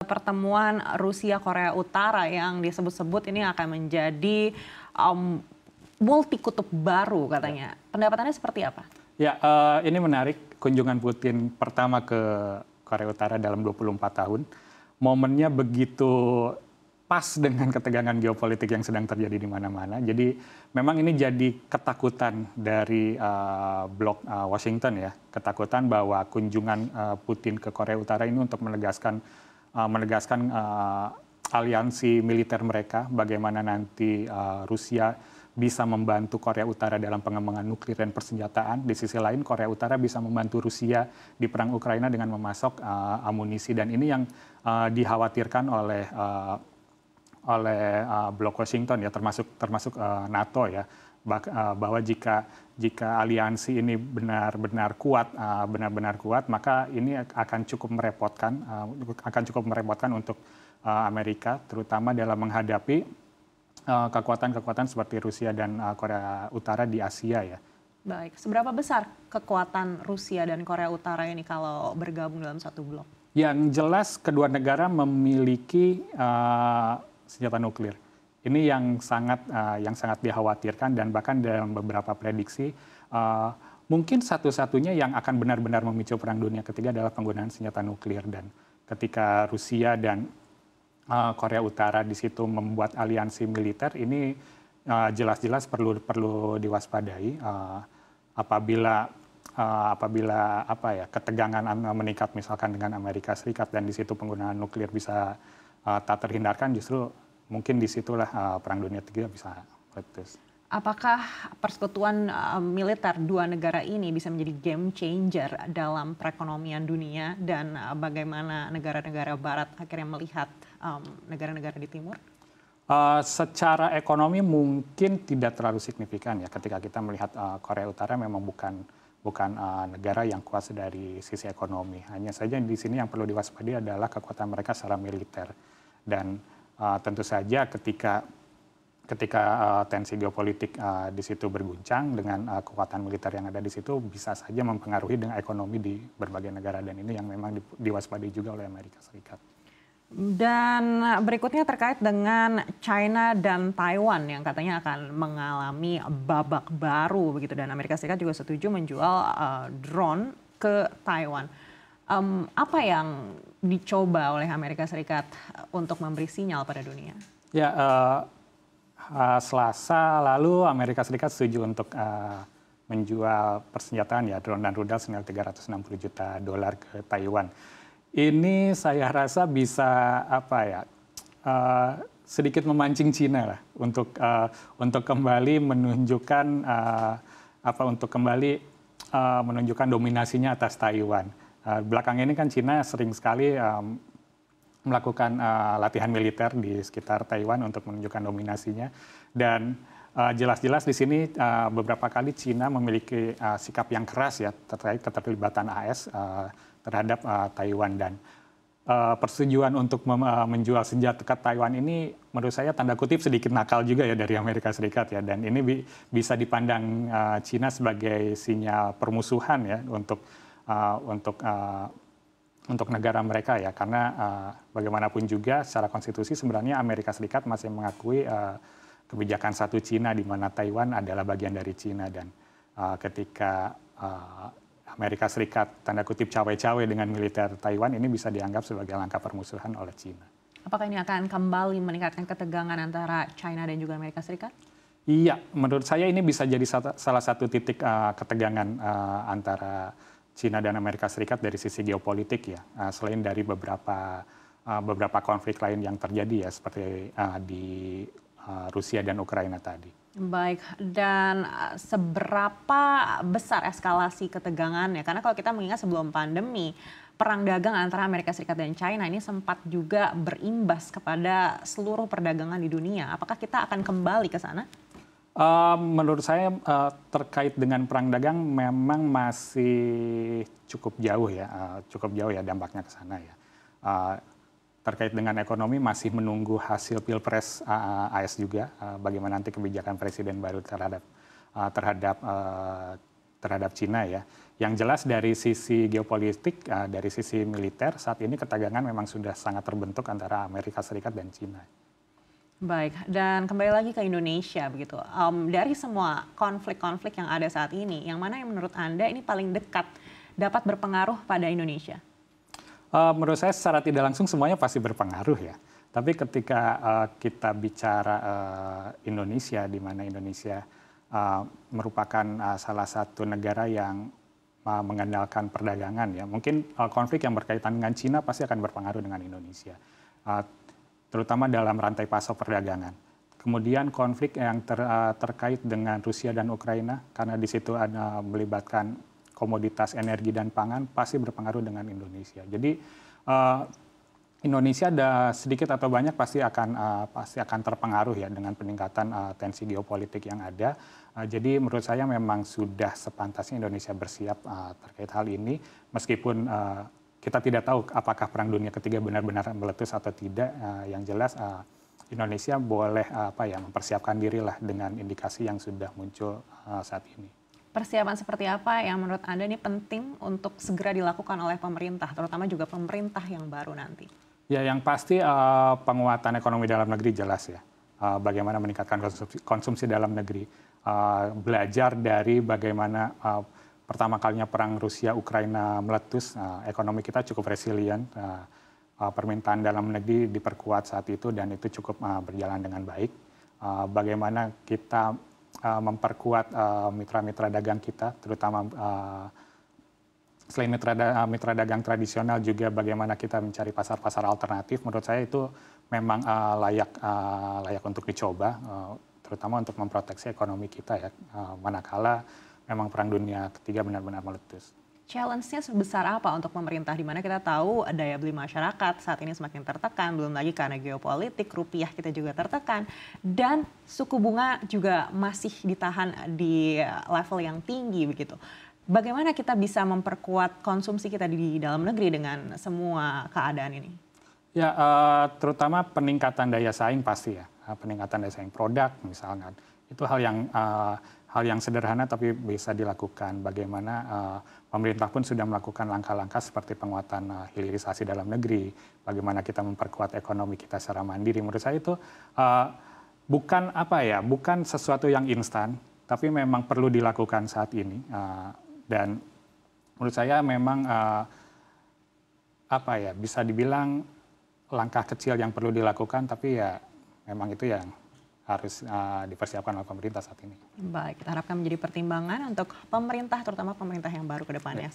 pertemuan Rusia-Korea Utara yang disebut-sebut ini akan menjadi multi kutub baru katanya. Pendapatannya seperti apa? Ya, ini menarik. Kunjungan Putin pertama ke Korea Utara dalam 24 tahun. Momennya begitu pas dengan ketegangan geopolitik yang sedang terjadi di mana-mana. Jadi memang ini jadi ketakutan dari blok Washington ya, ketakutan bahwa kunjungan Putin ke Korea Utara ini untuk menegaskan aliansi militer mereka, bagaimana nanti Rusia bisa membantu Korea Utara dalam pengembangan nuklir dan persenjataan. Di sisi lain, Korea Utara bisa membantu Rusia di perang Ukraina dengan memasok amunisi, dan ini yang dikhawatirkan oleh blok Washington ya, termasuk NATO ya, bahwa jika aliansi ini benar-benar kuat, maka ini akan cukup merepotkan untuk Amerika, terutama dalam menghadapi kekuatan-kekuatan seperti Rusia dan Korea Utara di Asia ya. Baik, seberapa besar kekuatan Rusia dan Korea Utara ini kalau bergabung dalam satu blok? Yang jelas kedua negara memiliki senjata nuklir. Ini yang sangat dikhawatirkan, dan bahkan dalam beberapa prediksi mungkin satu-satunya yang akan benar-benar memicu perang dunia ketiga adalah penggunaan senjata nuklir. Dan ketika Rusia dan Korea Utara di situ membuat aliansi militer, ini jelas-jelas perlu diwaspadai apabila ketegangan meningkat misalkan dengan Amerika Serikat dan di situ penggunaan nuklir bisa tak terhindarkan, justru mungkin disitulah perang dunia ketiga bisa meletus. Apakah persekutuan militer dua negara ini bisa menjadi game changer dalam perekonomian dunia, dan bagaimana negara-negara Barat akhirnya melihat negara-negara di Timur? Secara ekonomi mungkin tidak terlalu signifikan ya, ketika kita melihat Korea Utara memang bukan negara yang kuat dari sisi ekonomi. Hanya saja di sini yang perlu diwaspadai adalah kekuatan mereka secara militer. Dan tentu saja ketika tensi geopolitik di situ berguncang dengan kekuatan militer yang ada di situ, bisa saja mempengaruhi dengan ekonomi di berbagai negara, dan ini yang memang diwaspadai juga oleh Amerika Serikat. Dan berikutnya terkait dengan China dan Taiwan yang katanya akan mengalami babak baru begitu, dan Amerika Serikat juga setuju menjual drone ke Taiwan. Apa yang dicoba oleh Amerika Serikat untuk memberi sinyal pada dunia? Ya, Selasa lalu Amerika Serikat setuju untuk menjual persenjataan ya, drone dan rudal senilai $360 juta ke Taiwan. Ini saya rasa bisa sedikit memancing Cina lah untuk kembali menunjukkan dominasinya atas Taiwan. Belakangan ini kan Cina sering sekali melakukan latihan militer di sekitar Taiwan untuk menunjukkan dominasinya, dan jelas-jelas di sini beberapa kali Cina memiliki sikap yang keras ya terkait keterlibatan AS terhadap Taiwan, dan persetujuan untuk menjual senjata ke Taiwan ini menurut saya tanda kutip sedikit nakal juga ya dari Amerika Serikat ya, dan ini bisa dipandang Cina sebagai sinyal permusuhan ya untuk negara mereka ya, karena bagaimanapun juga secara konstitusi sebenarnya Amerika Serikat masih mengakui kebijakan satu Cina, di mana Taiwan adalah bagian dari Cina, dan ketika Amerika Serikat tanda kutip cawe-cawe dengan militer Taiwan, ini bisa dianggap sebagai langkah permusuhan oleh Cina. Apakah ini akan kembali meningkatkan ketegangan antara China dan juga Amerika Serikat? Iya, menurut saya ini bisa jadi salah satu titik ketegangan antara Cina dan Amerika Serikat dari sisi geopolitik ya, selain dari beberapa konflik lain yang terjadi ya, seperti di Rusia dan Ukraina tadi. Baik, dan seberapa besar eskalasi ketegangannya? Karena kalau kita mengingat sebelum pandemi, perang dagang antara Amerika Serikat dan China ini sempat juga berimbas kepada seluruh perdagangan di dunia. Apakah kita akan kembali ke sana? Menurut saya terkait dengan perang dagang memang masih cukup jauh ya dampaknya ke sana ya. Terkait dengan ekonomi masih menunggu hasil Pilpres AS juga, bagaimana nanti kebijakan Presiden baru terhadap terhadap Cina ya. Yang jelas dari sisi geopolitik, dari sisi militer saat ini ketegangan memang sudah sangat terbentuk antara Amerika Serikat dan Cina. Baik, dan kembali lagi ke Indonesia begitu. Dari semua konflik-konflik yang ada saat ini, yang mana yang menurut Anda ini paling dekat dapat berpengaruh pada Indonesia? Menurut saya secara tidak langsung semuanya pasti berpengaruh ya. Tapi ketika kita bicara Indonesia, di mana Indonesia merupakan salah satu negara yang mengandalkan perdagangan ya, mungkin konflik yang berkaitan dengan Cina pasti akan berpengaruh dengan Indonesia. Terutama dalam rantai pasok perdagangan. Kemudian konflik yang terkait dengan Rusia dan Ukraina, karena di situ ada melibatkan komoditas energi dan pangan, pasti berpengaruh dengan Indonesia. Jadi Indonesia ada sedikit atau banyak pasti akan terpengaruh ya dengan peningkatan tensi geopolitik yang ada. Jadi menurut saya memang sudah sepantasnya Indonesia bersiap terkait hal ini, meskipun kita tidak tahu apakah Perang Dunia Ketiga benar-benar meletus atau tidak. Yang jelas Indonesia boleh mempersiapkan dirilah dengan indikasi yang sudah muncul saat ini. Persiapan seperti apa yang menurut Anda ini penting untuk segera dilakukan oleh pemerintah, terutama juga pemerintah yang baru nanti? Ya, yang pasti penguatan ekonomi dalam negeri jelas ya. Bagaimana meningkatkan konsumsi dalam negeri. Belajar dari bagaimana pertama kalinya perang Rusia-Ukraina meletus, ekonomi kita cukup resilient, permintaan dalam negeri diperkuat saat itu dan itu cukup berjalan dengan baik. Bagaimana kita memperkuat mitra-mitra dagang kita, terutama selain mitra dagang tradisional juga bagaimana kita mencari pasar-pasar alternatif. Menurut saya itu memang layak untuk dicoba, terutama untuk memproteksi ekonomi kita ya, manakala memang Perang Dunia Ketiga benar-benar meletus. Challenge-nya sebesar apa untuk pemerintah, di mana kita tahu daya beli masyarakat saat ini semakin tertekan, belum lagi karena geopolitik, rupiah kita juga tertekan, dan suku bunga juga masih ditahan di level yang tinggi begitu. Bagaimana kita bisa memperkuat konsumsi kita di dalam negeri dengan semua keadaan ini? Ya, terutama peningkatan daya saing pasti ya, peningkatan daya saing produk misalkan. Itu hal yang sederhana tapi bisa dilakukan. Bagaimana pemerintah pun sudah melakukan langkah-langkah seperti penguatan hilirisasi dalam negeri, bagaimana kita memperkuat ekonomi kita secara mandiri. Menurut saya itu bukan sesuatu yang instan, tapi memang perlu dilakukan saat ini. Dan menurut saya memang bisa dibilang langkah kecil yang perlu dilakukan, tapi ya memang itu yang harus dipersiapkan oleh pemerintah saat ini. Baik, kita harapkan menjadi pertimbangan untuk pemerintah, terutama pemerintah yang baru ke depannya.